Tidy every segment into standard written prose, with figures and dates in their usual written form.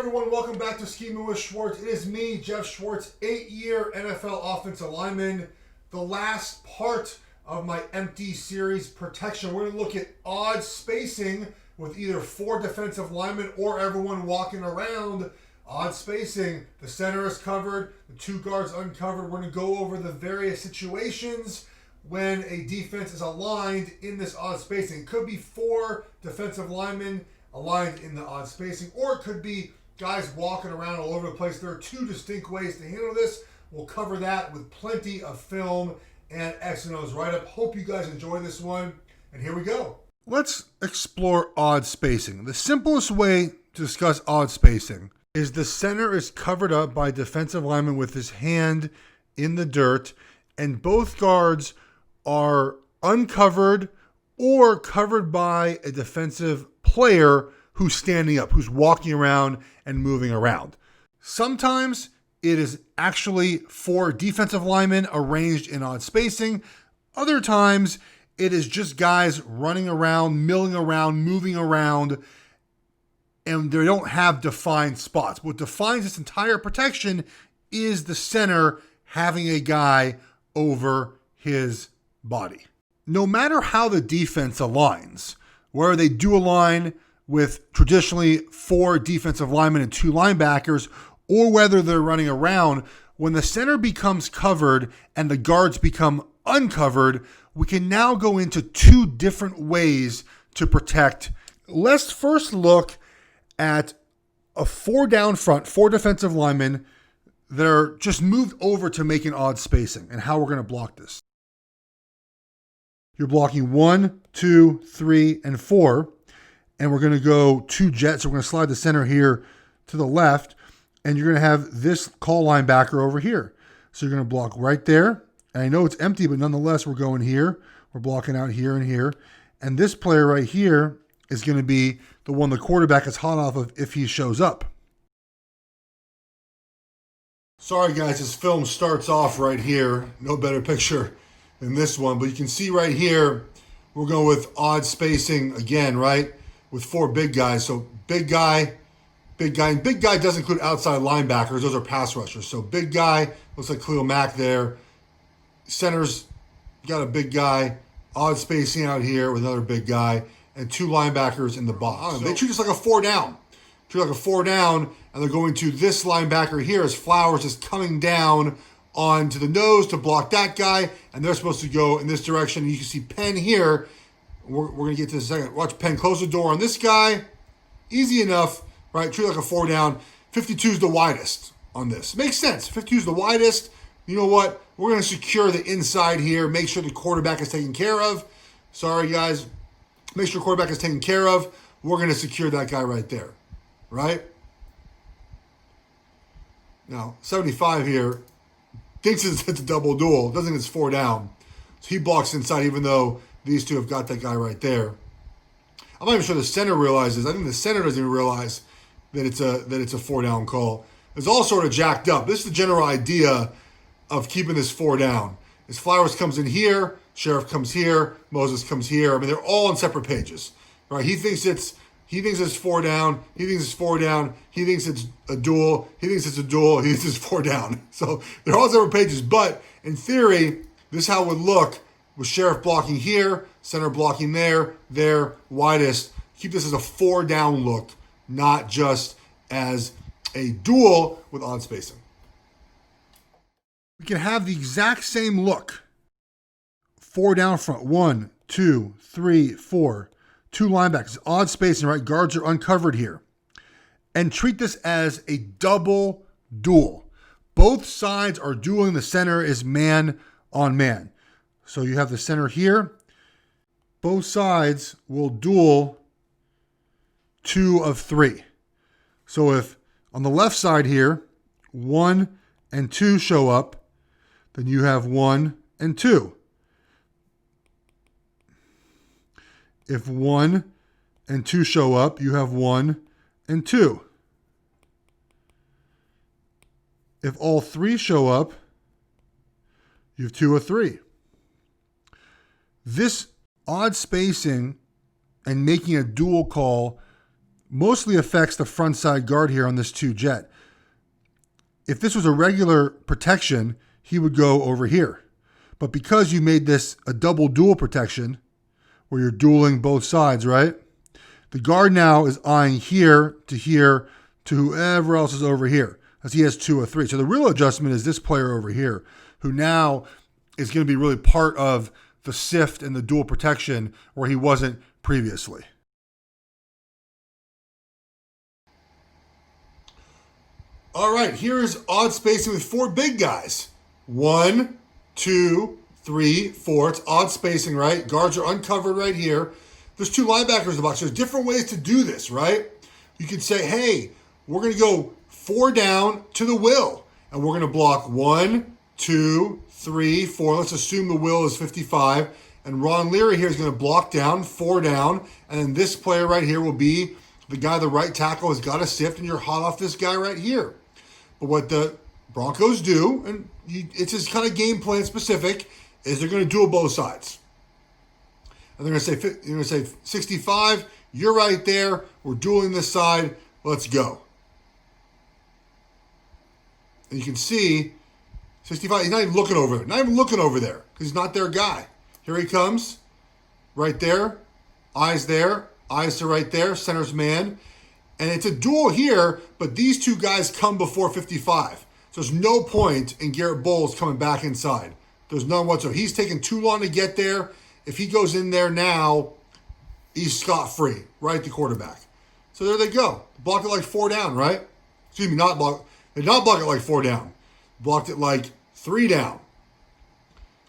everyone, welcome back to Schemin with Schwartz. It is me, Jeff Schwartz, 8-year NFL offensive lineman. The last part of my empty series protection. We're going to look at odd spacing with either 4 defensive linemen or everyone walking around. Odd spacing, the center is covered, the 2 guards uncovered. We're going to go over the various situations when a defense is aligned in this odd spacing. It could be 4 defensive linemen aligned in the odd spacing, or it could be guys walking around all over the place. There are 2 distinct ways to handle this. We'll cover that with plenty of film and X and O's write-up. Hope you guys enjoy this one, and here we go. Let's explore odd spacing. The simplest way to discuss odd spacing is the center is covered up by a defensive lineman with his hand in the dirt, and both guards are uncovered or covered by a defensive player who's standing up, who's walking around and moving around. Sometimes it is actually 4 defensive linemen arranged in odd spacing. Other times it is just guys running around, milling around, moving around, and they don't have defined spots. What defines this entire protection is the center having a guy over his body. No matter how the defense aligns, where they do align with traditionally 4 defensive linemen and 2 linebackers, or whether they're running around, when the center becomes covered and the guards become uncovered, we can now go into 2 different ways to protect. Let's first look at a 4 down front, 4 defensive linemen that are just moved over to make an odd spacing and how we're going to block this. You're blocking 1, 2, 3, and 4. And we're going to go 2 jets. So we're going to slide the center here to the left. And you're going to have this call linebacker over here. So you're going to block right there. And I know it's empty, but nonetheless, we're going here. We're blocking out here and here. And this player right here is going to be the one the quarterback is hot off of if he shows up. Sorry, guys. This film starts off right here. No better picture than this one. But you can see right here, we're going with odd spacing again, right? With 4 big guys. So big guy, and big guy does include outside linebackers. Those are pass rushers. So big guy, looks like Khalil Mack there. Center's got a big guy, odd spacing out here with another big guy, and 2 linebackers in the box. So they treat this like a 4 down. Treat it like a 4 down, and they're going to this linebacker here as Flowers is coming down onto the nose to block that guy, and they're supposed to go in this direction. You can see Penn here. We're going to get to this in a second. Watch Penn close the door on this guy. Easy enough, right? Treat it like a 4 down. 52 is the widest on this. Makes sense. 52 is the widest. You know what? We're going to secure the inside here. Make sure the quarterback is taken care of. Sorry, guys. Make sure the quarterback is taken care of. We're going to secure that guy right there, right? Now, 75 here thinks it's a double duel. Doesn't think it's 4 down. So he blocks inside even though these 2 have got that guy right there. I'm not even sure the center realizes. I think the center doesn't even realize that it's a 4 down call. It's all sort of jacked up. This is the general idea of keeping this 4 down. As Flowers comes in here, Sheriff comes here, Moses comes here. I mean, they're all on separate pages, right? He thinks it's 4 down. He thinks it's 4 down. He thinks it's a duel. He thinks it's a duel. He thinks it's 4 down. So they're all separate pages. But in theory, this is how it would look with Sheriff blocking here, center blocking there, widest. Keep this as a 4 down look, not just as a duel with odd spacing. We can have the exact same look. 4 down front. 1, 2, 3, 4. 2 linebackers. Odd spacing, right? Guards are uncovered here. And treat this as a double duel. Both sides are dueling. The center is man on man. So you have the center here. Both sides will duel 2 of 3. So if on the left side here, 1 and 2 show up, then you have 1 and 2. If 1 and 2 show up, you have 1 and 2. If all 3 show up, you have 2 of 3. This odd spacing and making a dual call mostly affects the front side guard here on this 2 jet. If this was a regular protection, he would go over here. But because you made this a double dual protection, where you're dueling both sides, right? The guard now is eyeing here to whoever else is over here, as he has 2 or 3. So the real adjustment is this player over here, who now is going to be really part of the sift and the dual protection where he wasn't previously. All right, here is odd spacing with 4 big guys. 1, 2, 3, 4. It's odd spacing, right? Guards are uncovered right here. There's 2 linebackers in the box. There's different ways to do this, right? You could say, hey, we're going to go 4 down to the will. And we're going to block 1, 2, 3, 4. Let's assume the will is 55. And Ron Leary here is going to block down, 4 down. And then this player right here will be the guy, the right tackle, has got to sift, and you're hot off this guy right here. But what the Broncos do, and it's just kind of game plan specific, is they're going to duel both sides. And they're going to say 65, you're right there, we're dueling this side, let's go. And you can see 65, he's not even looking over there. Not even looking over there, because he's not their guy. Here he comes, right there, eyes to right there, center's man. And it's a duel here, but these 2 guys come before 55. So there's no point in Garrett Bowles coming back inside. There's none whatsoever. He's taking too long to get there. If he goes in there now, he's scot-free, right? The quarterback. So there they go. Blocked it like 4 down, right? Excuse me, they not block it like 4 down. Blocked it like 3 down.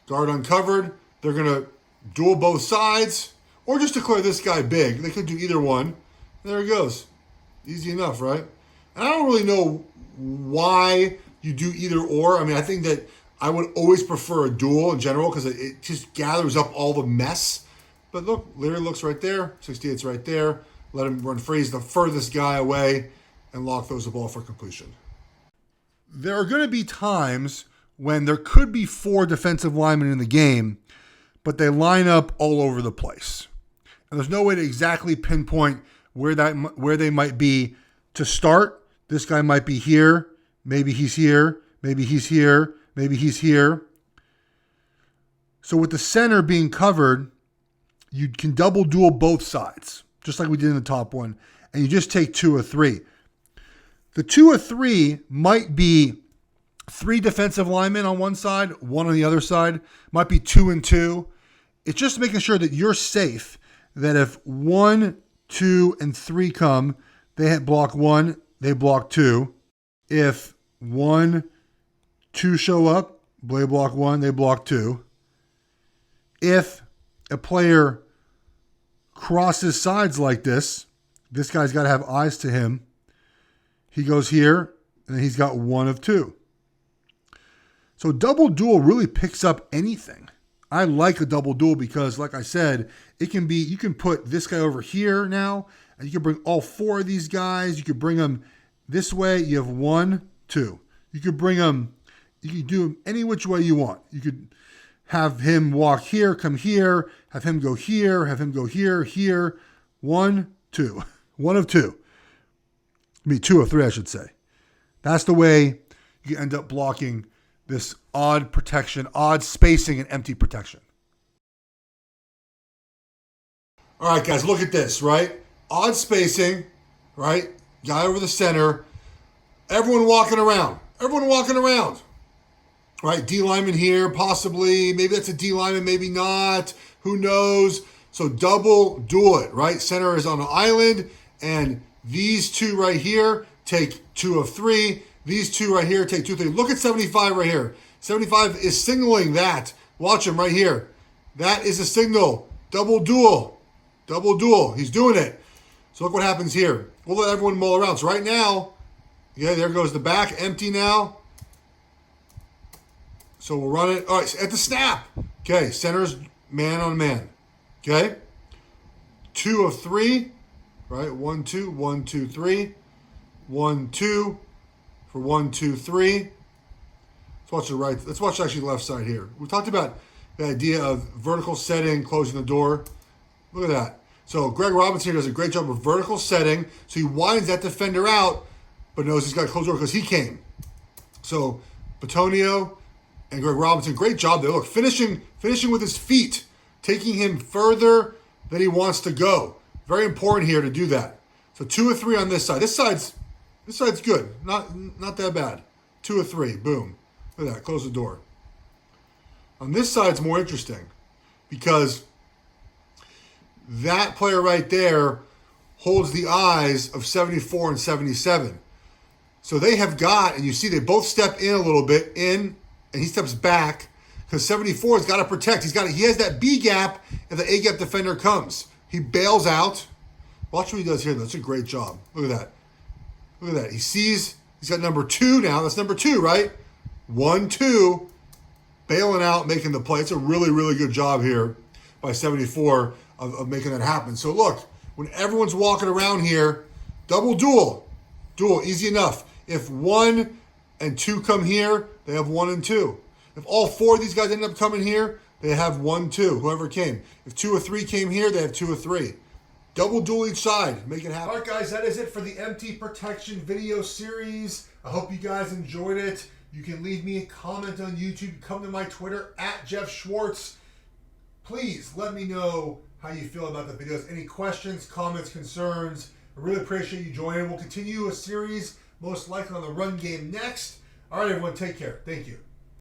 Guard uncovered. They're going to duel both sides, or just declare this guy big. They could do either one. And there he goes. Easy enough, right? And I don't really know why you do either or. I mean, I think that I would always prefer a duel in general because it just gathers up all the mess. But look, Leary looks right there. 68's right there. Let him run free. He's the furthest guy away, and Locke throws the ball for completion. There are going to be times when there could be 4 defensive linemen in the game, but they line up all over the place. And there's no way to exactly pinpoint where they might be to start. This guy might be here. Maybe he's here. Maybe he's here. Maybe he's here. So with the center being covered, you can double duel both sides, just like we did in the top one. And you just take 2 or 3. The 2 or 3 might be 3 defensive linemen on one side, 1 on the other side. Might be 2 and 2. It's just making sure that you're safe, that if 1, 2, and 3 come, they hit block 1, they block 2. If 1, 2 show up, they block 1, they block 2. If a player crosses sides like this guy's got to have eyes to him. He goes here, and then he's got 1 of 2. So double duel really picks up anything. I like a double duel because, like I said, it can be, you can put this guy over here now, and you can bring all 4 of these guys. You could bring them this way. You have 1, 2. You could bring them, you can do them any which way you want. You could have him walk here, come here, have him go here, have him go here, here. 1, 2. 1 of 2. I mean, 2 of 3, I should say. That's the way you end up blocking this odd protection, odd spacing, and empty protection. All right, guys, look at this, right? Odd spacing, right? Guy over the center. Everyone walking around. Right? D lineman here, possibly. Maybe that's a D lineman, maybe not. Who knows? So double duel it, right? Center is on an island, and these 2 right here take 2 of 3. These 2 right here take 2 of 3. Look at 75 right here. 75 is signaling that. Watch him right here. That is a signal. Double duel. He's doing it. So look what happens here. We'll let everyone mull around. So right now, yeah, there goes the back. Empty now. So we'll run it. All right, at the snap. Okay, center's man on man. Okay. 2 of 3. Right, 1, 2, 1, 2, 3. 1, 2 for 1, 2, 3. Let's watch the right. Let's watch actually the left side here. We talked about the idea of vertical setting, closing the door. Look at that. So Greg Robinson here does a great job of vertical setting. So he winds that defender out, but knows he's got to close the door because he came. So Bitonio and Greg Robinson, great job there. Look, finishing with his feet, taking him further than he wants to go. Very important here to do that. So 2 or 3 on this side. This side's good. Not that bad. 2 or 3. Boom. Look at that. Close the door. On this side's more interesting because that player right there holds the eyes of 74 and 77. So they have got, and you see they both step in a little bit, and he steps back because 74 has got to protect. He has that B gap if the A gap defender comes. He bails out. Watch what he does here, though. That's a great job. Look at that. Look at that. He sees he's got number 2 now. That's number 2, right? 1, 2. Bailing out, making the play. It's a really, really good job here by 74 of making that happen. So look, when everyone's walking around here, double duel. Duel, easy enough. If 1 and 2 come here, they have 1 and 2. If all 4 of these guys end up coming here, they have 1, 2, whoever came. If 2 or 3 came here, they have 2 or 3. Double duel each side. Make it happen. All right, guys, that is it for the empty protection video series. I hope you guys enjoyed it. You can leave me a comment on YouTube. Come to my Twitter, @JeffSchwartz. Please let me know how you feel about the videos. Any questions, comments, concerns. I really appreciate you joining. We'll continue a series, most likely on the run game next. All right, everyone, take care. Thank you.